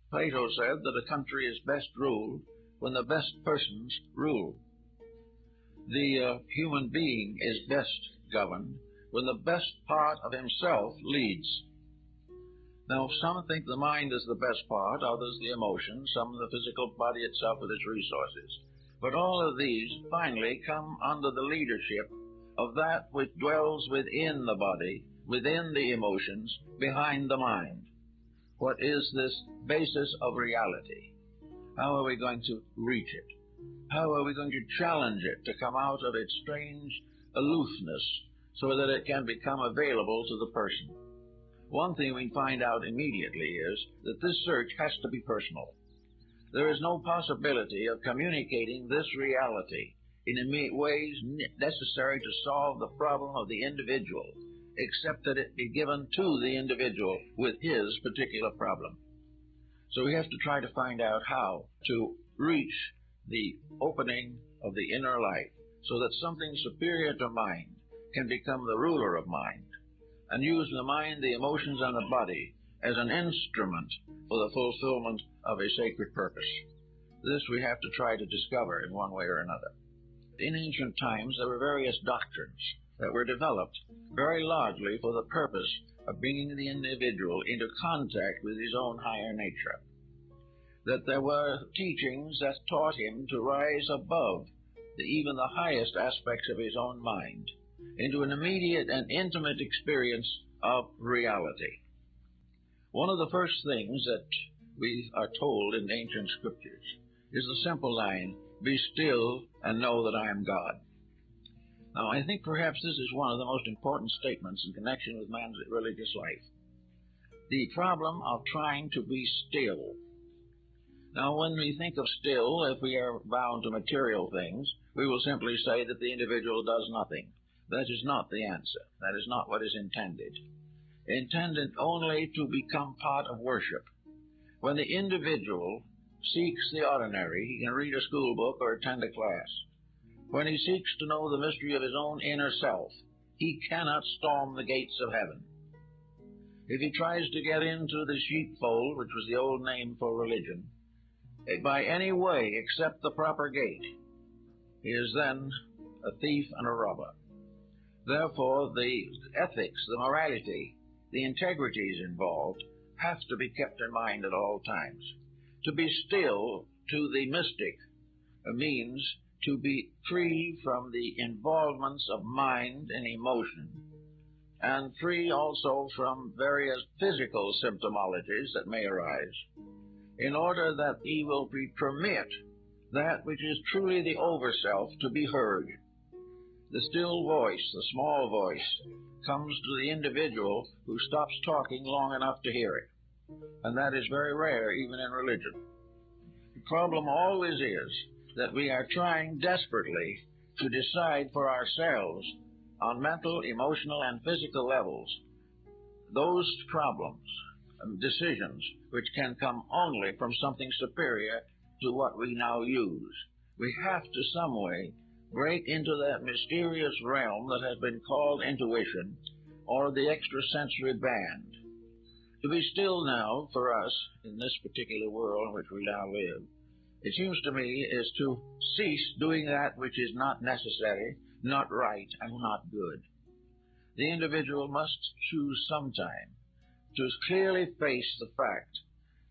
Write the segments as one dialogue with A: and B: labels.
A: Plato said that a country is best ruled when the best persons rule. The human being is best governed when the best part of himself leads. Now, some think the mind is the best part, others the emotions, some the physical body itself with its resources. But all of these finally come under the leadership of that which dwells within the body, within the emotions, behind the mind. What is this basis of reality? How are we going to reach it? How are we going to challenge it to come out of its strange aloofness so that it can become available to the person? One thing we find out immediately is that this search has to be personal. There is no possibility of communicating this reality in ways necessary to solve the problem of the individual, except that it be given to the individual with his particular problem. So we have to try to find out how to reach the opening of the inner light so that something superior to mind can become the ruler of mind and use the mind, the emotions, and the body as an instrument for the fulfillment of a sacred purpose. This we have to try to discover in one way or another. In ancient times, there were various doctrines that were developed very largely for the purpose of bringing the individual into contact with his own higher nature. That there were teachings that taught him to rise above even the highest aspects of his own mind into an immediate and intimate experience of reality. One of the first things that we are told in ancient scriptures is the simple line, "Be still and know that I am God." Now, I think perhaps this is one of the most important statements in connection with man's religious life. The problem of trying to be still. Now, when we think of still, if we are bound to material things, we will simply say that the individual does nothing. That is not the answer. That is not what is intended. Intended only to become part of worship. When the individual seeks the ordinary, he can read a school book or attend a class. When he seeks to know the mystery of his own inner self, he cannot storm the gates of heaven. If he tries to get into the sheepfold, which was the old name for religion, by any way except the proper gate, he is then a thief and a robber. Therefore, the ethics, the morality, the integrities involved have to be kept in mind at all times. To be still to the mystic means to be free from the involvements of mind and emotion, and free also from various physical symptomologies that may arise, in order that he will permit that which is truly the overself to be heard. The still voice, the small voice, comes to the individual who stops talking long enough to hear it. And that is very rare even in religion. The problem always is that we are trying desperately to decide for ourselves on mental, emotional, and physical levels those problems and decisions which can come only from something superior to what we now use. We have to some way break into that mysterious realm that has been called intuition or the extrasensory band. To be still now, for us, in this particular world in which we now live, it seems to me, is to cease doing that which is not necessary, not right, and not good. The individual must choose sometime to clearly face the fact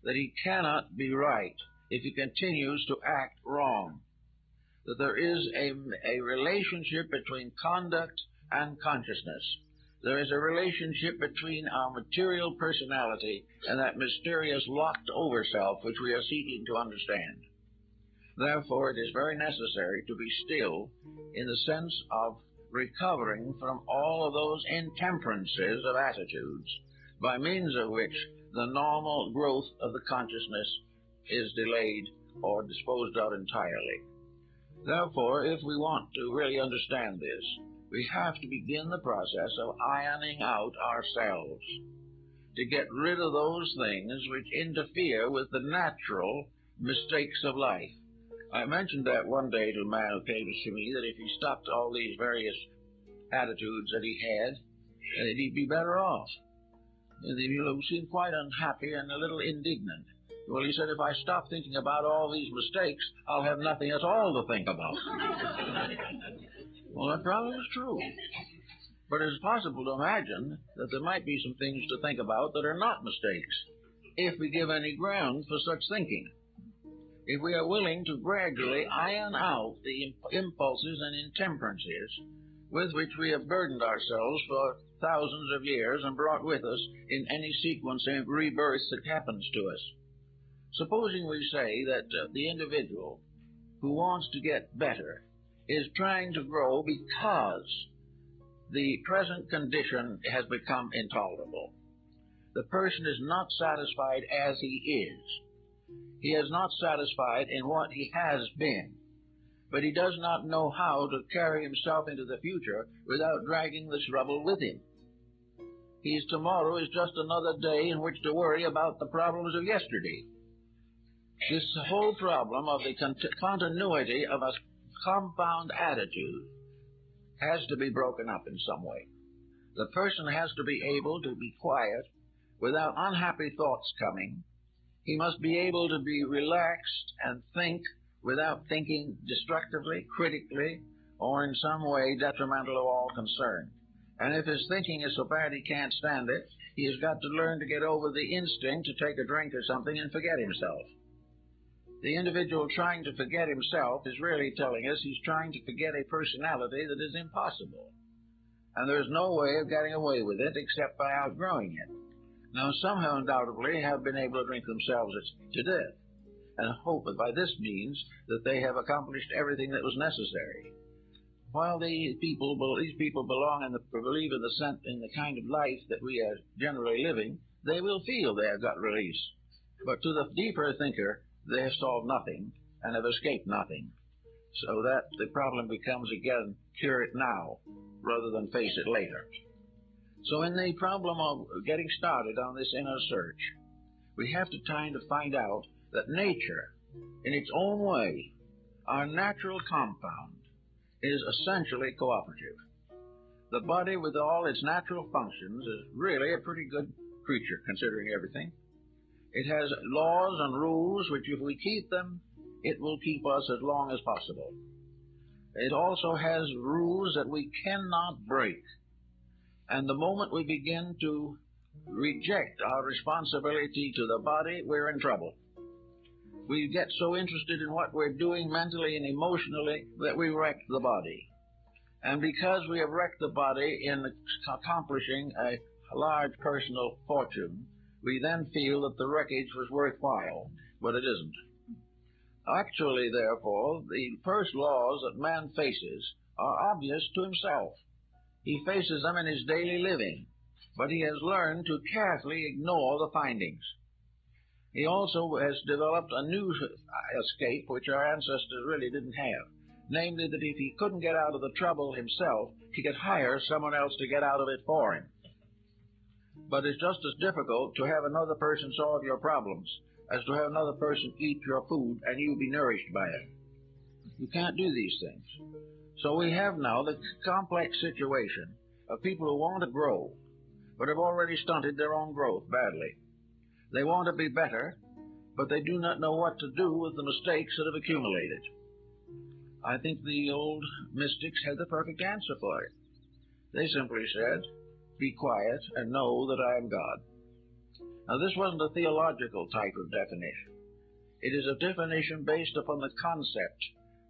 A: that he cannot be right if he continues to act wrong. That there is a relationship between conduct and consciousness. There is a relationship between our material personality and that mysterious locked over self which we are seeking to understand. Therefore, it is very necessary to be still in the sense of recovering from all of those intemperances of attitudes by means of which the normal growth of the consciousness is delayed or disposed of entirely. Therefore, if we want to really understand this, we have to begin the process of ironing out ourselves, to get rid of those things which interfere with the natural mistakes of life. I mentioned that one day to a man who came to see me, that if he stopped all these various attitudes that he had, that he'd be better off. And he seemed quite unhappy and a little indignant. Well, he said, if I stop thinking about all these mistakes, I'll have nothing at all to think about. Well, that probably is true. But it's possible to imagine that there might be some things to think about that are not mistakes, if we give any ground for such thinking. If we are willing to gradually iron out the impulses and intemperances with which we have burdened ourselves for thousands of years and brought with us in any sequence of rebirth that happens to us. Supposing we say that the individual who wants to get better is trying to grow because the present condition has become intolerable. The person is not satisfied as he is. He is not satisfied in what he has been, but he does not know how to carry himself into the future without dragging the trouble with him. His tomorrow is just another day in which to worry about the problems of yesterday. This whole problem of the continuity of a compound attitude has to be broken up in some way. The person has to be able to be quiet without unhappy thoughts coming. He must be able to be relaxed and think without thinking destructively, critically, or in some way detrimental to all concerned. And if his thinking is so bad he can't stand it, he has got to learn to get over the instinct to take a drink or something and forget himself. The individual trying to forget himself is really telling us he's trying to forget a personality that is impossible. And there's no way of getting away with it except by outgrowing it. Now, some have undoubtedly have been able to drink themselves to death, and hope that by this means that they have accomplished everything that was necessary. While these people belong and believe in the kind of life that we are generally living, they will feel they have got release. But to the deeper thinker, they have solved nothing and have escaped nothing. So that the problem becomes again, cure it now rather than face it later. So in the problem of getting started on this inner search, we have to try to find out that nature, in its own way, our natural compound, is essentially cooperative. The body, with all its natural functions, is really a pretty good creature, considering everything. It has laws and rules which, if we keep them, it will keep us as long as possible. It also has rules that we cannot break. And the moment we begin to reject our responsibility to the body, we're in trouble. We get so interested in what we're doing mentally and emotionally that we wreck the body. And because we have wrecked the body in accomplishing a large personal fortune, we then feel that the wreckage was worthwhile, but it isn't. Actually, therefore, the first laws that man faces are obvious to himself. He faces them in his daily living, but he has learned to carefully ignore the findings. He also has developed a new escape which our ancestors really didn't have, namely that if he couldn't get out of the trouble himself, he could hire someone else to get out of it for him. But it's just as difficult to have another person solve your problems as to have another person eat your food and you be nourished by it. You can't do these things. So we have now the complex situation of people who want to grow, but have already stunted their own growth badly. They want to be better, but they do not know what to do with the mistakes that have accumulated. I think the old mystics had the perfect answer for it. They simply said, "Be quiet and know that I am God." Now, this wasn't a theological type of definition. It is a definition based upon the concept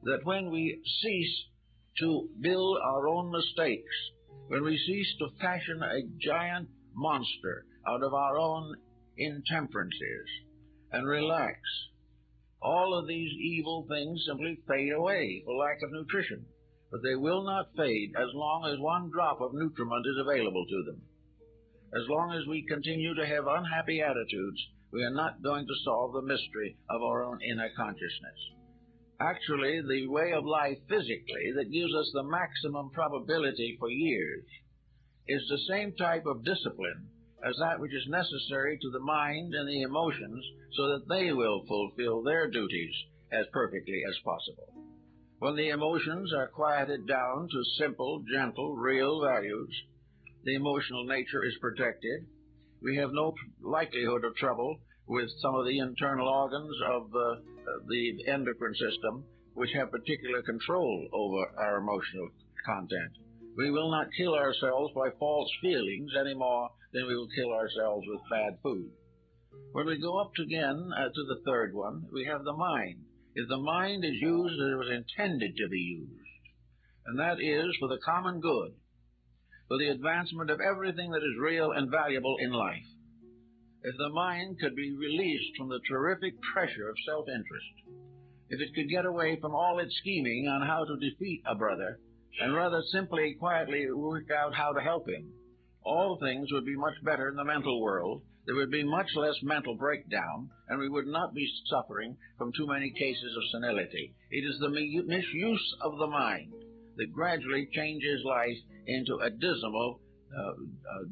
A: that when we cease to build our own mistakes, when we cease to fashion a giant monster out of our own intemperances and relax, all of these evil things simply fade away for lack of nutrition. But they will not fade as long as one drop of nutriment is available to them. As long as we continue to have unhappy attitudes, we are not going to solve the mystery of our own inner consciousness. Actually, the way of life physically that gives us the maximum probability for years is the same type of discipline as that which is necessary to the mind and the emotions so that they will fulfill their duties as perfectly as possible. When the emotions are quieted down to simple, gentle, real values, the emotional nature is protected. We have no likelihood of trouble with some of the internal organs of the endocrine system, which have particular control over our emotional content. We will not kill ourselves by false feelings any more than we will kill ourselves with bad food. When we go up again to the third one, we have the mind. If the mind is used as it was intended to be used, and that is for the common good, for the advancement of everything that is real and valuable in life, if the mind could be released from the terrific pressure of self-interest, if it could get away from all its scheming on how to defeat a brother, and rather simply, quietly work out how to help him, all things would be much better in the mental world. There would be much less mental breakdown, and we would not be suffering from too many cases of senility. It is the misuse of the mind that gradually changes life into a dismal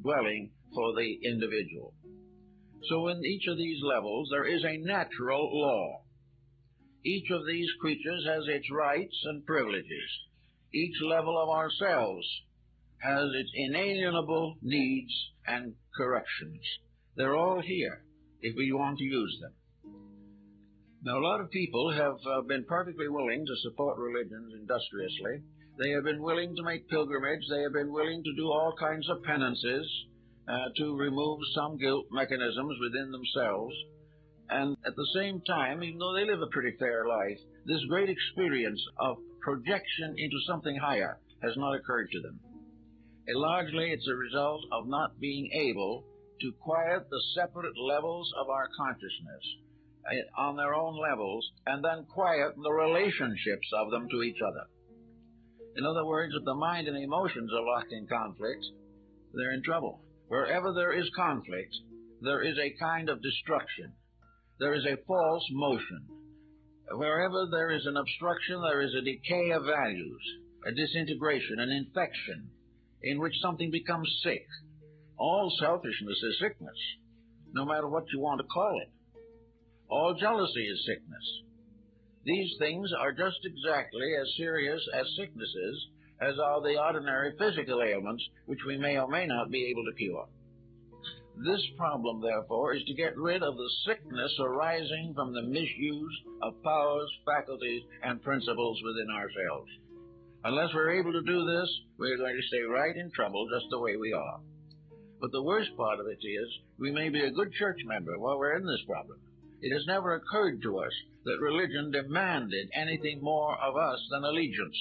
A: dwelling for the individual. So in each of these levels, there is a natural law. Each of these creatures has its rights and privileges. Each level of ourselves has its inalienable needs and corrections. They're all here if we want to use them. Now, a lot of people have been perfectly willing to support religions industriously. They have been willing to make pilgrimage. They have been willing to do all kinds of penances to remove some guilt mechanisms within themselves. And at the same time, even though they live a pretty fair life, this great experience of projection into something higher has not occurred to them. And largely, it's a result of not being able to quiet the separate levels of our consciousness on their own levels, and then quiet the relationships of them to each other. In other words, if the mind and emotions are locked in conflict, they're in trouble. Wherever there is conflict, there is a kind of destruction. There is a false motion. Wherever there is an obstruction, there is a decay of values, a disintegration, an infection, in which something becomes sick. All selfishness is sickness, no matter what you want to call it. All jealousy is sickness. These things are just exactly as serious as sicknesses as are the ordinary physical ailments which we may or may not be able to cure. This problem, therefore, is to get rid of the sickness arising from the misuse of powers, faculties, and principles within ourselves. Unless we're able to do this, we're going to stay right in trouble just the way we are. But the worst part of it is, we may be a good church member while we're in this problem. It has never occurred to us that religion demanded anything more of us than allegiance.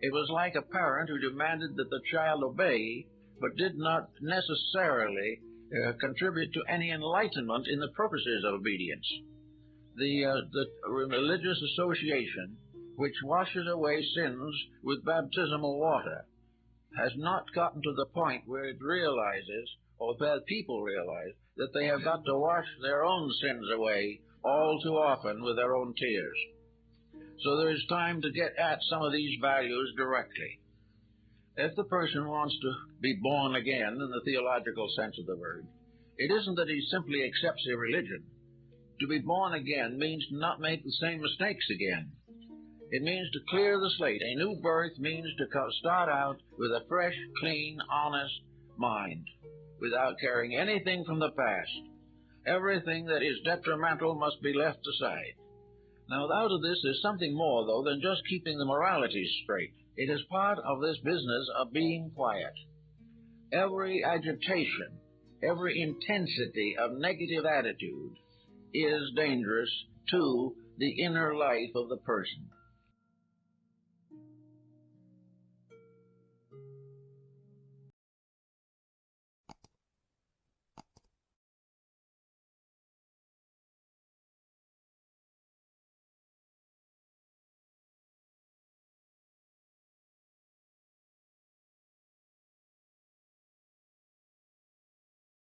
A: It was like a parent who demanded that the child obey, but did not necessarily contribute to any enlightenment in the purposes of obedience. The religious association, which washes away sins with baptismal water, has not gotten to the point where it realizes, or that people realize, that they have got to wash their own sins away all too often with their own tears. So there is time to get at some of these values directly. If the person wants to be born again in the theological sense of the word, it isn't that he simply accepts a religion. To be born again means to not make the same mistakes again. It means to clear the slate. A new birth means to start out with a fresh, clean, honest mind, without carrying anything from the past. Everything that is detrimental must be left aside. Now, out of this is something more, though, than just keeping the moralities straight. It is part of this business of being quiet. Every agitation, every intensity of negative attitude is dangerous to the inner life of the person.